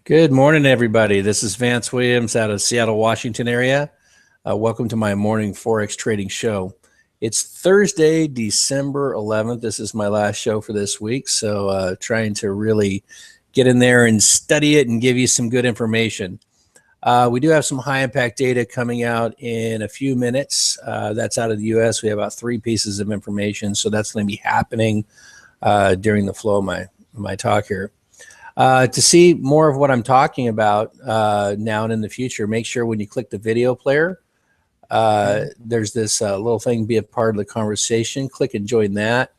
Good morning, everybody. This is Vance Williams out of Seattle, Washington area. Welcome to my morning Forex trading show. It's Thursday, December 11th. This is my last show for this week, so trying to really get in there and study it and give you some good information. We do have some high impact data coming out in a few minutes. That's out of the US. We have about 3 pieces of information, so that's going to be happening during the flow of my talk here. To see more of what I'm talking about now and in the future, make sure when you click the video player, there's this little thing, be a part of the conversation. Click and join that.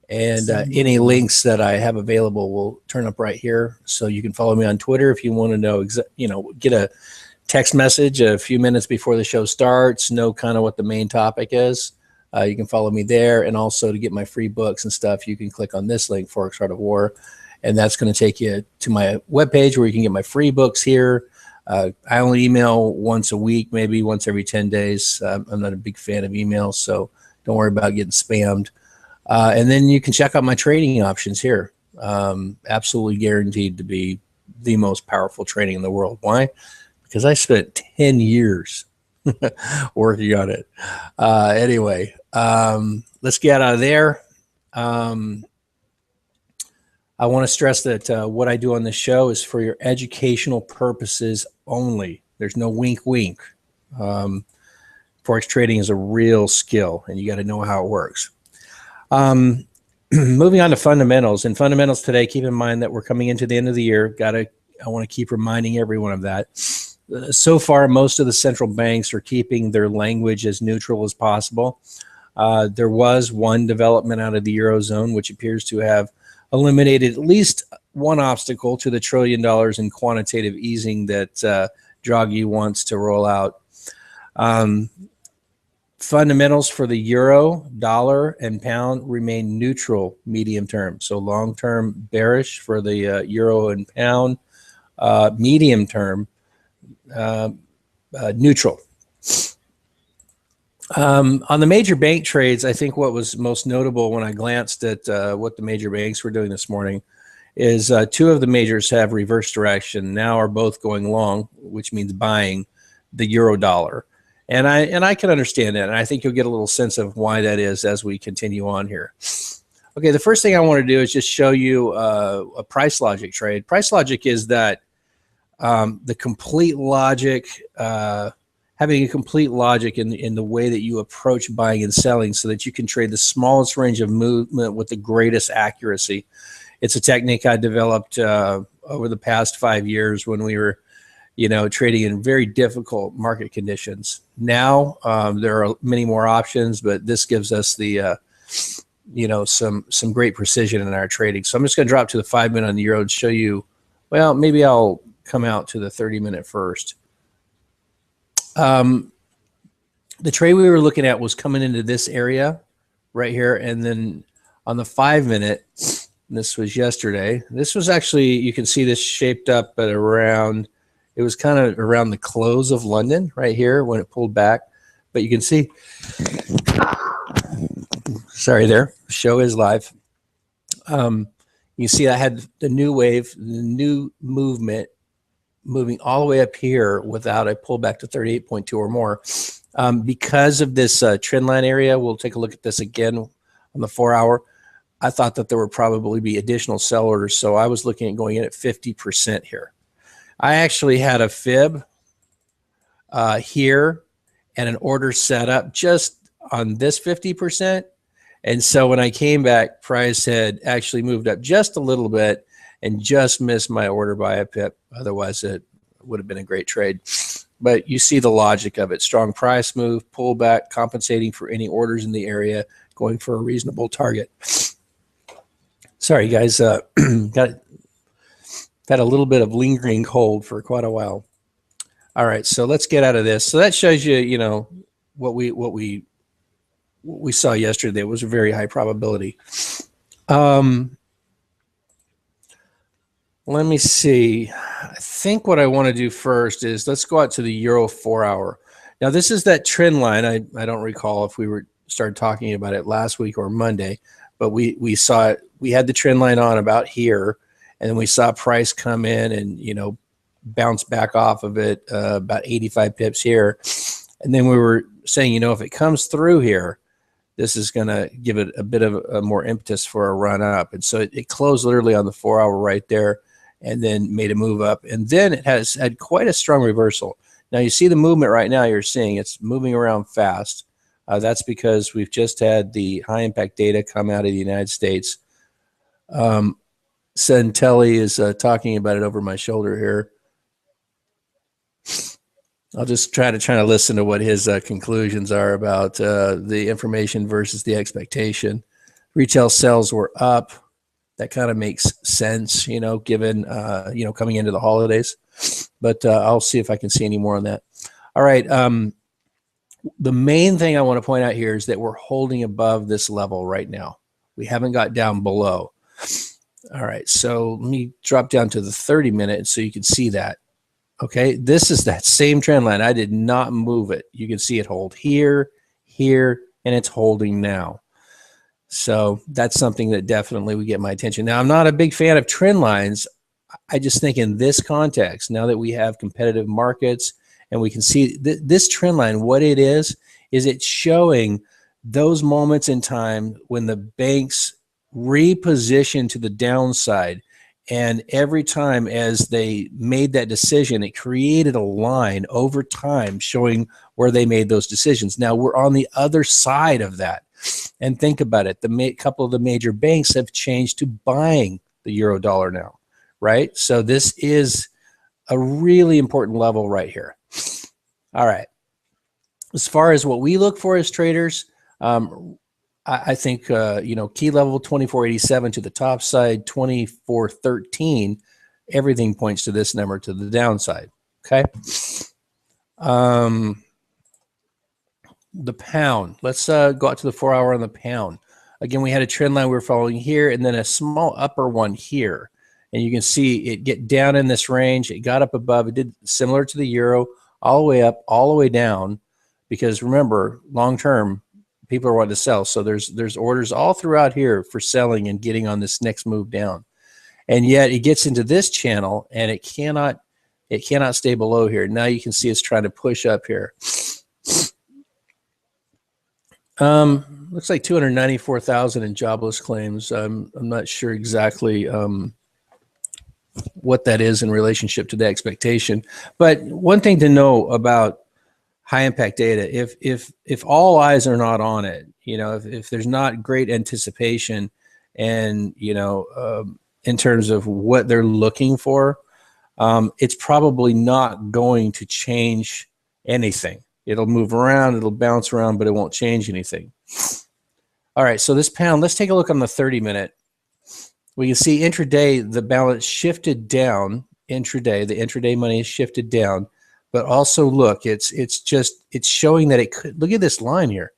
And any links that I have available will turn up right here. So you can follow me on Twitter if you want to know, get a text message a few minutes before the show starts, know kind of what the main topic is. You can follow me there. And also to get my free books and stuff, you can click on this link, Forex Art of War. And that's going to take you to my webpage where you can get my free books here. I only email once a week, maybe once every 10 days. I'm not a big fan of emails, so don't worry about getting spammed. And then you can check out my trading options here. Absolutely guaranteed to be the most powerful trading in the world. Why? Because I spent 10 years working on it. Anyway, let's get out of there. I want to stress that what I do on this show is for your educational purposes only. There's no wink, wink. Forex trading is a real skill, and you got to know how it works. Moving on to fundamentals. In fundamentals today, keep in mind that we're coming into the end of the year. I want to keep reminding everyone of that. So far, most of the central banks are keeping their language as neutral as possible. There was one development out of the Eurozone, which appears to have eliminated at least one obstacle to the $1 trillion in quantitative easing that Draghi wants to roll out. Fundamentals for the euro, dollar, and pound remain neutral medium term. So long term bearish for the euro and pound, medium term neutral. On the major bank trades, I think what was most notable when I glanced at what the major banks were doing this morning is 2 of the majors have reverse direction. Now are both going long, which means buying the euro dollar. And I can understand that. And I think you'll get a little sense of why that is as we continue on here. Okay, the first thing I want to do is just show you a price logic trade. Price logic is that the complete logic, having a complete logic in the way that you approach buying and selling so that you can trade the smallest range of movement with the greatest accuracy. It's a technique I developed over the past 5 years when we were, trading in very difficult market conditions. Now there are many more options, but this gives us the, some great precision in our trading. So I'm just going to drop to the 5-minute on the euro and show you, well, maybe I'll come out to the 30-minute first. The trade we were looking at was coming into this area right here. And then on the 5-minute, this was yesterday. This was actually, you can see this shaped up at around, it was kind of around the close of London right here when it pulled back. But you can see, sorry there, the show is live. You see I had the new wave, the new movement, moving all the way up here without a pullback to 38.2 or more. Because of this trend line area, we'll take a look at this again on the 4-hour. I thought that there would probably be additional sell orders, so I was looking at going in at 50% here. I actually had a fib here and an order set up just on this 50%. And so when I came back, price had actually moved up just a little bit and just missed my order by a pip. Otherwise, it would have been a great trade. But you see the logic of it. Strong price move, pullback, compensating for any orders in the area, going for a reasonable target. Sorry, guys. Had a little bit of lingering cold for quite a while. All right, so let's get out of this. So that shows you, what we saw yesterday. It was a very high probability. Let me see. I think what I want to do first is let's go out to the Euro 4-hour. Now, this is that trend line. I don't recall if we started talking about it last week or Monday, but we saw it. We had the trend line on about here, And then we saw price come in and, you know, bounce back off of it about 85 pips here. And then we were saying, you know, if it comes through here, this is going to give it a bit of a more impetus for a run up. And so it closed literally on the 4 hour right there and then made a move up. And then it has had quite a strong reversal. Now you see the movement right now, you're seeing it's moving around fast. That's because we've just had the high impact data come out of the United States. Centelli is talking about it over my shoulder here. I'll just try to listen to what his conclusions are about the information versus the expectation. Retail sales were up. That kind of makes sense, you know, given, you know, coming into the holidays. But I'll see if I can see any more on that. All right. The main thing I want to point out here is that we're holding above this level right now. We haven't got down below. All right. So let me drop down to the 30-minute so you can see that. Okay, this is that same trend line. I did not move it. You can see it hold here, here, and it's holding now. So that's something that definitely would get my attention. Now, I'm not a big fan of trend lines. I just think in this context, now that we have competitive markets and we can see this trend line, what it is it's showing those moments in time when the banks reposition to the downside. And every time as they made that decision, it created a line over time showing where they made those decisions. Now we're on the other side of that. And think about it. Couple of the major banks have changed to buying the euro dollar now, right? So this is a really important level right here. All right. As far as what we look for as traders, I think, you know, key level 2487 to the top side, 2413, everything points to this number to the downside. Okay. The pound, let's go out to the 4 hour on the pound. Again, we had a trend line we were following here and then a small upper one here. And you can see it get down in this range. It got up above. It did similar to the euro, all the way up, all the way down. Because remember, long term, people are wanting to sell. So there's orders all throughout here for selling and getting on this next move down. And yet it gets into this channel and it cannot stay below here. Now you can see it's trying to push up here. Looks like 294,000 in jobless claims. I'm not sure exactly what that is in relationship to the expectation. But one thing to know about high impact data, if all eyes are not on it, you know, if there's not great anticipation and, you know, in terms of what they're looking for, it's probably not going to change anything. It'll move around, it'll bounce around, but it won't change anything. All right, so this pound, let's take a look on the 30-minute. We can see intraday, the balance shifted down intraday. The intraday money is shifted down. But also look, it's showing that it could, look at this line here.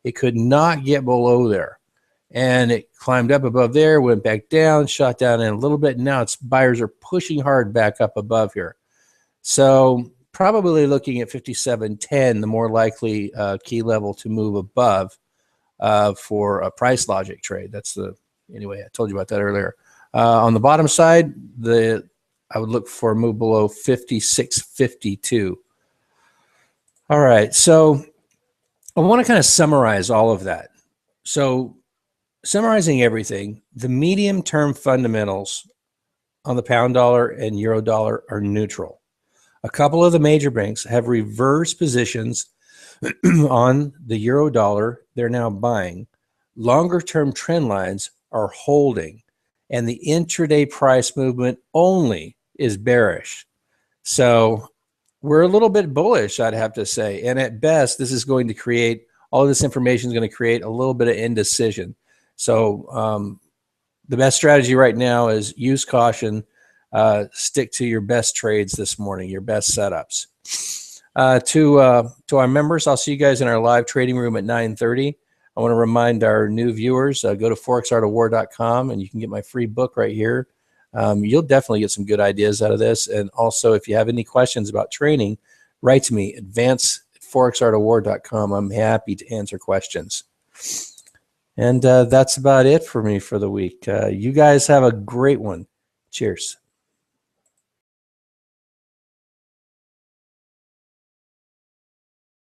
It could not get below there. And it climbed up above there, went back down, shot down in a little bit. Now it's buyers are pushing hard back up above here. So probably looking at 57.10, the more likely key level to move above for a price logic trade. That's the, anyway, I told you about that earlier. On the bottom side, I would look for a move below 56.52. All right, so I want to kind of summarize all of that. So summarizing everything, the medium-term fundamentals on the pound dollar and euro dollar are neutral. A couple of the major banks have reversed positions on the euro dollar. They're now buying. Longer-term trend lines are holding, and the intraday price movement only is bearish. So we're a little bit bullish, I'd have to say. And at best, this is going to create, all of this information is going to create a little bit of indecision. So the best strategy right now is use caution, stick to your best trades this morning, your best setups. To our members, I'll see you guys in our live trading room at 9:30. I want to remind our new viewers, go to forexartofwar.com and you can get my free book right here. You'll definitely get some good ideas out of this. And also, if you have any questions about training, write to me at vance@forexartofwar.com. I'm happy to answer questions. And that's about it for me for the week. You guys have a great one. Cheers.